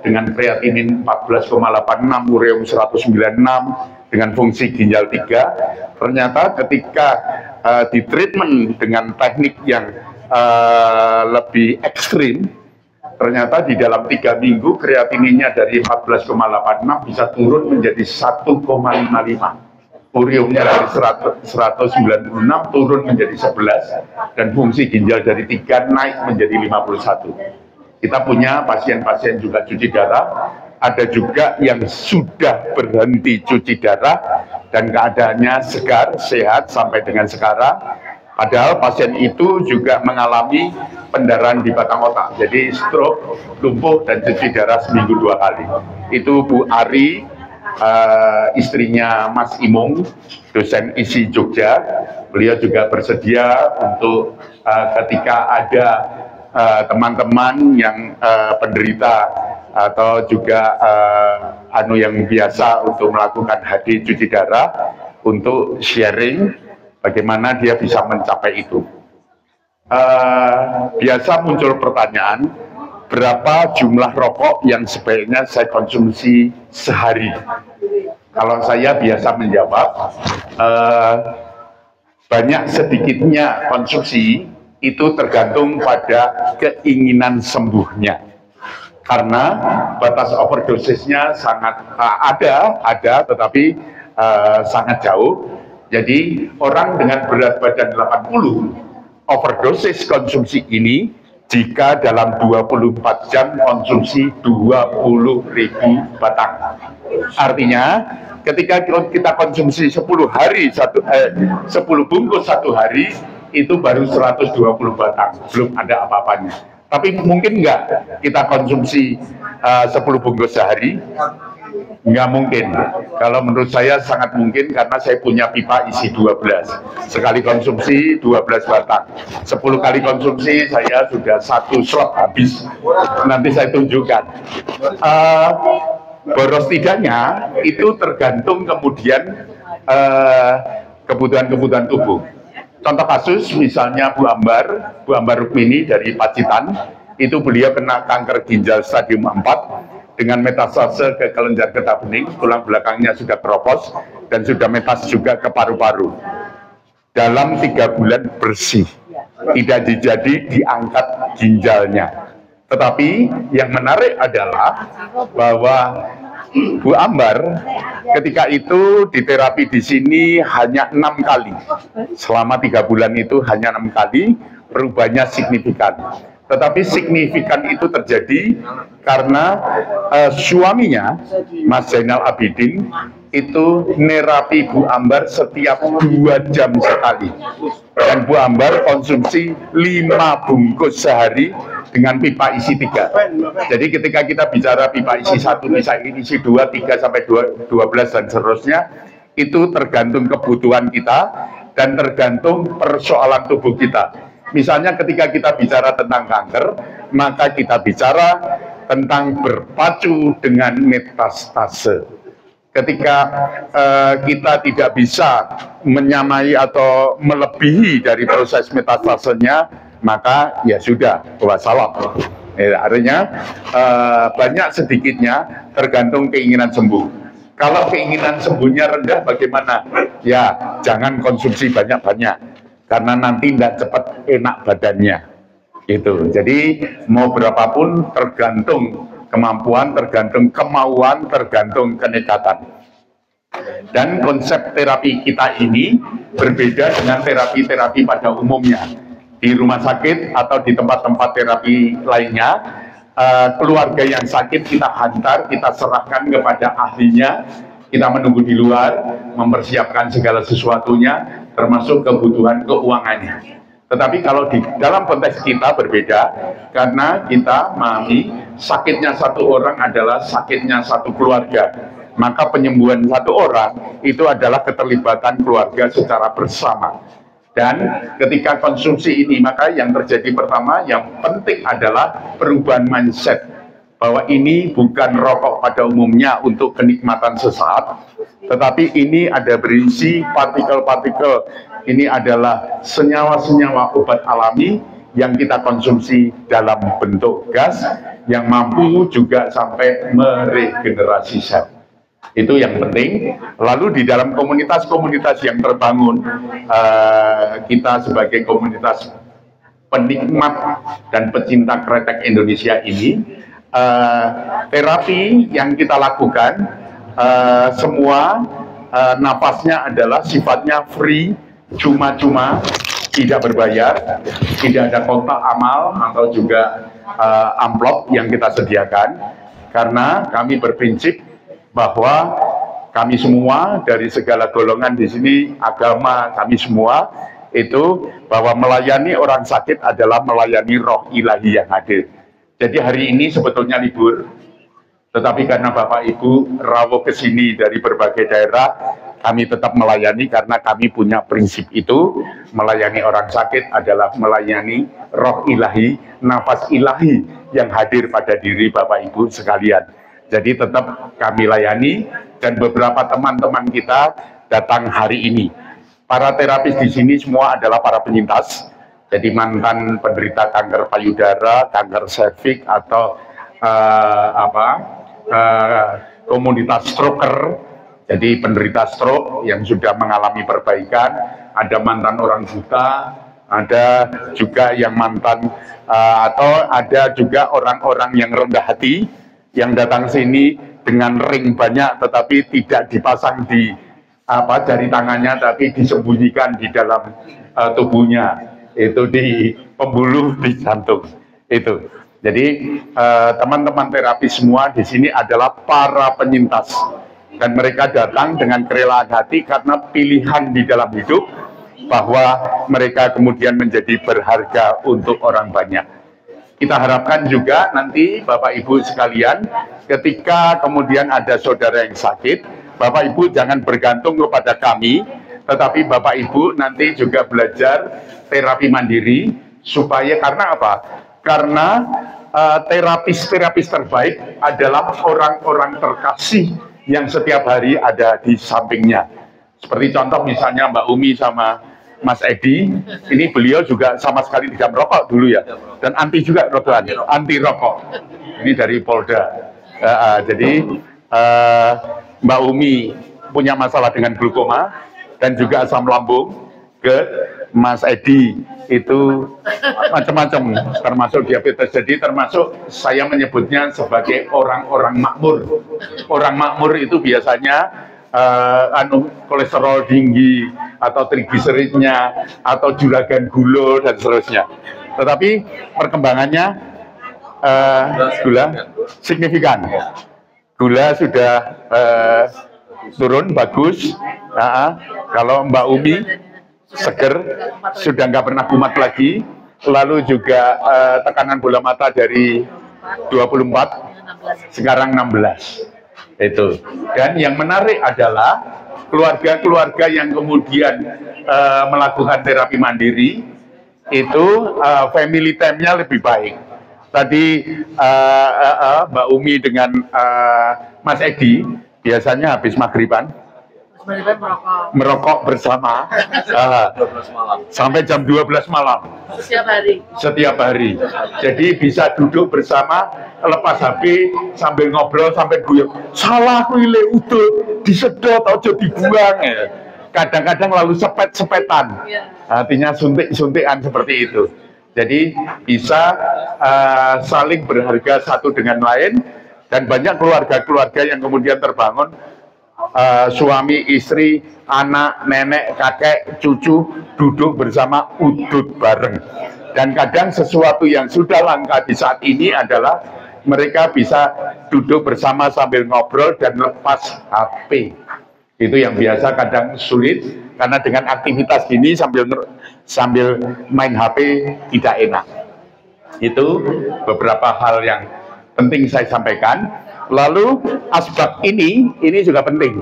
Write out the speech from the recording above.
dengan kreatinin 14,86, ureum 196 dengan fungsi ginjal 3. Ternyata ketika di treatment dengan teknik yang lebih ekstrim, ternyata di dalam 3 minggu kreatininnya dari 14,86 bisa turun menjadi 1,55. Ureumnya dari 196 turun menjadi 11, dan fungsi ginjal dari 3 naik menjadi 51. Kita punya pasien-pasien juga cuci darah, ada juga yang sudah berhenti cuci darah dan keadaannya segar, sehat sampai dengan sekarang. Padahal pasien itu juga mengalami pendarahan di batang otak, jadi stroke, lumpuh, dan cuci darah seminggu 2 kali. Itu Bu Ari, istrinya Mas Imung, dosen ISI Jogja. Beliau juga bersedia untuk ketika ada teman-teman yang penderita atau juga yang biasa untuk melakukan HD cuci darah, untuk sharing bagaimana dia bisa mencapai itu. Biasa muncul pertanyaan, berapa jumlah rokok yang sebaiknya saya konsumsi sehari? Kalau saya biasa menjawab, banyak sedikitnya konsumsi itu tergantung pada keinginan sembuhnya. Karena batas overdosisnya sangat ada tetapi sangat jauh. Jadi orang dengan berat badan 80, overdosis konsumsi ini jika dalam 24 jam konsumsi 20.000 batang. Artinya ketika kita konsumsi 10 bungkus satu hari, itu baru 120 batang, belum ada apa-apanya. Tapi mungkin nggak kita konsumsi 10 bungkus sehari? Nggak mungkin. Kalau menurut saya sangat mungkin, karena saya punya pipa isi 12. Sekali konsumsi 12 batang. 10 kali konsumsi saya sudah 1 slot habis. Nanti saya tunjukkan. Boros tidaknya itu tergantung kemudian kebutuhan-kebutuhan tubuh. Contoh kasus misalnya Bu Ambar Rukmini dari Pacitan, itu beliau kena kanker ginjal stadium 4 dengan metastase ke kelenjar getah bening, tulang belakangnya sudah keropos dan sudah metas juga ke paru-paru. Dalam 3 bulan bersih, tidak diangkat ginjalnya. Tetapi yang menarik adalah bahwa Bu Ambar ketika itu diterapi di sini hanya 6 kali. Selama 3 bulan itu hanya 6 kali, perubahannya signifikan. Tetapi signifikan itu terjadi karena suaminya, Mas Zainal Abidin, itu nerapi Bu Ambar setiap 2 jam sekali. Dan Bu Ambar konsumsi 5 bungkus sehari dengan pipa isi 3. Jadi ketika kita bicara pipa isi 1, bisa isi 2, 3, sampai 12 dan seterusnya, itu tergantung kebutuhan kita dan tergantung persoalan tubuh kita. Misalnya ketika kita bicara tentang kanker, maka kita bicara tentang berpacu dengan metastase. Ketika kita tidak bisa menyamai atau melebihi dari proses metastasenya, maka ya sudah, wassalam. Artinya banyak sedikitnya tergantung keinginan sembuh. Kalau keinginan sembuhnya rendah bagaimana? Ya jangan konsumsi banyak-banyak, karena nanti tidak cepat enak badannya. Itu. Jadi mau berapapun tergantung kemampuan, tergantung kemauan, tergantung kenekatan. Dan konsep terapi kita ini berbeda dengan terapi-terapi pada umumnya. Di rumah sakit atau di tempat-tempat terapi lainnya, keluarga yang sakit kita hantar, kita serahkan kepada ahlinya, kita menunggu di luar, mempersiapkan segala sesuatunya, termasuk kebutuhan keuangannya. Tetapi kalau di dalam konteks kita berbeda, karena kita memahami sakitnya satu orang adalah sakitnya satu keluarga. Maka penyembuhan satu orang itu adalah keterlibatan keluarga secara bersama. Dan ketika konsumsi ini, maka yang terjadi pertama, yang penting adalah perubahan mindset. Bahwa ini bukan rokok pada umumnya untuk kenikmatan sesaat, tetapi ini ada berisi partikel-partikel. Ini adalah senyawa-senyawa obat alami yang kita konsumsi dalam bentuk gas, yang mampu juga sampai meregenerasi sel. Itu yang penting. Lalu di dalam komunitas-komunitas yang terbangun, kita sebagai komunitas penikmat dan pecinta kretek Indonesia ini, terapi yang kita lakukan semua napasnya adalah sifatnya free, cuma-cuma, tidak berbayar, tidak ada kotak amal atau juga amplop yang kita sediakan, karena kami berprinsip bahwa kami semua dari segala golongan di sini, agama kami semua itu bahwa melayani orang sakit adalah melayani roh ilahi yang hadir. Jadi hari ini sebetulnya libur, tetapi karena Bapak Ibu rawuh ke sini dari berbagai daerah, kami tetap melayani karena kami punya prinsip itu. Melayani orang sakit adalah melayani roh ilahi, nafas ilahi yang hadir pada diri Bapak Ibu sekalian. Jadi tetap kami layani, dan beberapa teman-teman kita datang hari ini. Para terapis di sini semua adalah para penyintas, jadi mantan penderita kanker payudara, kanker serviks, atau komunitas stroker, jadi penderita stroke yang sudah mengalami perbaikan, ada mantan orang buta, ada juga yang mantan atau ada juga orang-orang yang rendah hati yang datang sini dengan ring banyak tetapi tidak dipasang di jari tangannya, tapi disembunyikan di dalam tubuhnya, itu di pembuluh di jantung itu. Jadi teman-teman terapi semua di sini adalah para penyintas, dan mereka datang dengan kerelaan hati karena pilihan di dalam hidup bahwa mereka kemudian menjadi berharga untuk orang banyak. Kita harapkan juga nanti Bapak Ibu sekalian, ketika kemudian ada saudara yang sakit, Bapak Ibu jangan bergantung kepada kami, tetapi Bapak Ibu nanti juga belajar terapi mandiri, supaya karena apa? Karena terapis-terapis terbaik adalah orang-orang terkasih yang setiap hari ada di sampingnya. Seperti contoh misalnya Mbak Umi sama Mas Edi, ini beliau juga sama sekali tidak merokok dulu ya, dan anti juga rokokan, anti rokok. Ini dari Polda. Jadi Mbak Umi punya masalah dengan glukoma dan juga asam lambung. Ke Mas Edi itu macam-macam, termasuk diabetes. Jadi termasuk saya menyebutnya sebagai orang-orang makmur. Orang makmur itu biasanya kolesterol tinggi atau trigliseridnya atau juragan gula dan seterusnya. Tetapi perkembangannya gula signifikan. Gula sudah turun bagus. Kalau Mbak Umi seger, sudah nggak pernah kumat lagi. Lalu juga tekanan bola mata dari 24 sekarang 16. Itu. Dan yang menarik adalah keluarga-keluarga yang kemudian melakukan terapi mandiri itu family time-nya lebih baik. Tadi Mbak Umi dengan Mas Edi biasanya habis maghriban merokok bersama sampai jam 12 malam setiap hari. Jadi bisa duduk bersama, lepas HP sambil ngobrol sampai guyon. Salah kuile udut disedot aja dibuang ya. Kadang-kadang lalu sepet-sepetan, artinya suntik-suntikan seperti itu. Jadi bisa saling berharga satu dengan lain, dan banyak keluarga-keluarga yang kemudian terbangun. Suami, istri, anak, nenek, kakek, cucu duduk bersama udut bareng. Dan kadang sesuatu yang sudah langka di saat ini adalah mereka bisa duduk bersama sambil ngobrol dan lepas HP. Itu yang biasa kadang sulit, karena dengan aktivitas gini sambil main HP tidak enak. Itu beberapa hal yang penting saya sampaikan. Lalu asbab ini juga penting.